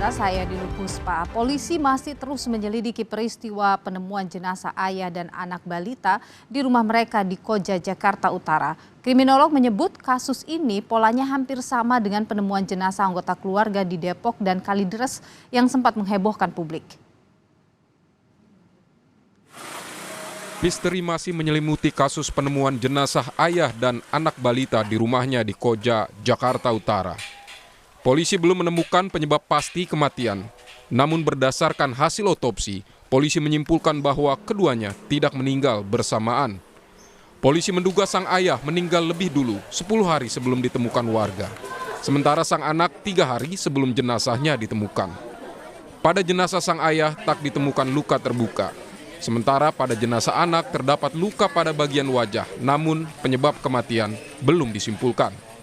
Saya di Puspa, polisi masih terus menyelidiki peristiwa penemuan jenazah ayah dan anak balita di rumah mereka di Koja, Jakarta Utara. Kriminolog menyebut kasus ini polanya hampir sama dengan penemuan jenazah anggota keluarga di Depok dan Kalideres yang sempat menghebohkan publik. Misteri masih menyelimuti kasus penemuan jenazah ayah dan anak balita di rumahnya di Koja, Jakarta Utara. Polisi belum menemukan penyebab pasti kematian. Namun berdasarkan hasil otopsi, polisi menyimpulkan bahwa keduanya tidak meninggal bersamaan. Polisi menduga sang ayah meninggal lebih dulu, 10 hari sebelum ditemukan warga. Sementara sang anak 3 hari sebelum jenazahnya ditemukan. Pada jenazah sang ayah tak ditemukan luka terbuka. Sementara pada jenazah anak terdapat luka pada bagian wajah, namun penyebab kematian belum disimpulkan.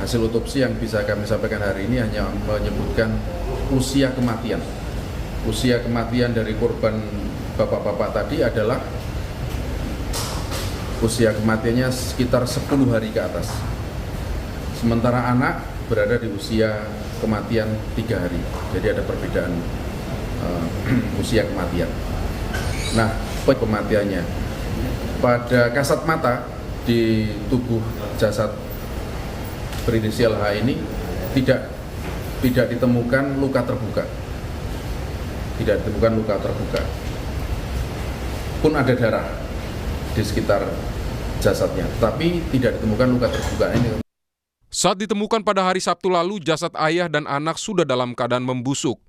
Hasil otopsi yang bisa kami sampaikan hari ini hanya menyebutkan usia kematian. Usia kematian dari korban bapak-bapak tadi adalah usia kematiannya sekitar 10 hari ke atas. Sementara anak berada di usia kematian 3 hari. Jadi ada perbedaan usia kematian. Nah, kematiannya pada kasat mata di tubuh jasad berinisial H ini tidak ditemukan luka terbuka. Tidak ditemukan luka terbuka. Pun ada darah di sekitar jasadnya, tapi tidak ditemukan luka terbuka ini. Saat ditemukan pada hari Sabtu lalu, jasad ayah dan anak sudah dalam keadaan membusuk.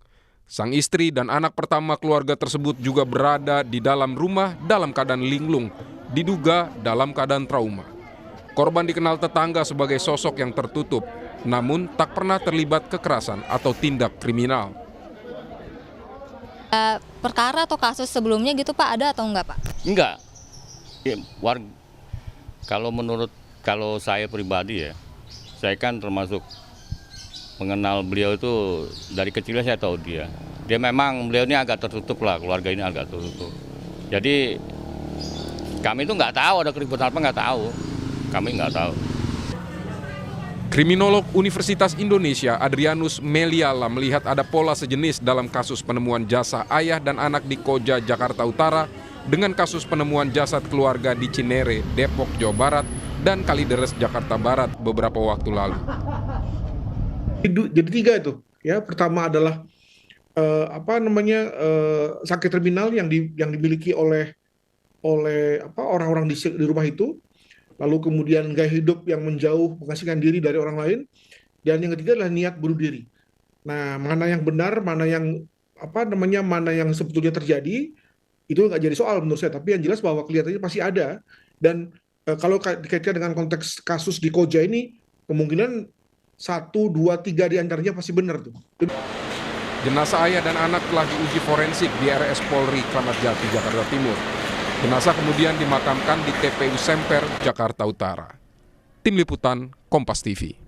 Sang istri dan anak pertama keluarga tersebut juga berada di dalam rumah dalam keadaan linglung, diduga dalam keadaan trauma. Korban dikenal tetangga sebagai sosok yang tertutup, namun tak pernah terlibat kekerasan atau tindak kriminal. Perkara atau kasus sebelumnya gitu Pak, ada atau enggak Pak? Enggak. Kalau saya pribadi ya, saya kan termasuk mengenal beliau itu dari kecilnya saya tahu dia. Beliau ini agak tertutup lah, keluarga ini agak tertutup. Jadi kami itu nggak tahu ada keributan apa, nggak tahu. Kami nggak tahu. Kriminolog Universitas Indonesia Adrianus Meliala melihat ada pola sejenis dalam kasus penemuan jasad ayah dan anak di Koja, Jakarta Utara dengan kasus penemuan jasad keluarga di Cinere, Depok, Jawa Barat dan Kalideres, Jakarta Barat beberapa waktu lalu. Jadi 3 itu, ya. Pertama adalah sakit terminal yang dimiliki oleh orang-orang di rumah itu. Lalu kemudian gaya hidup yang menjauh, mengasingkan diri dari orang lain, dan yang ketiga adalah niat bunuh diri. Nah, mana yang benar, mana yang sebetulnya terjadi, itu nggak jadi soal menurut saya. Tapi yang jelas bahwa kelihatannya pasti ada. Dan kalau dikaitkan dengan konteks kasus di Koja ini, kemungkinan 1, 2, 3 diantaranya pasti benar tuh. Jenazah ayah dan anak telah diuji forensik di RS Polri Kramat Jati, Jakarta Timur. Jenazah kemudian dimakamkan di TPU Semper, Jakarta Utara. Tim Liputan, Kompas TV.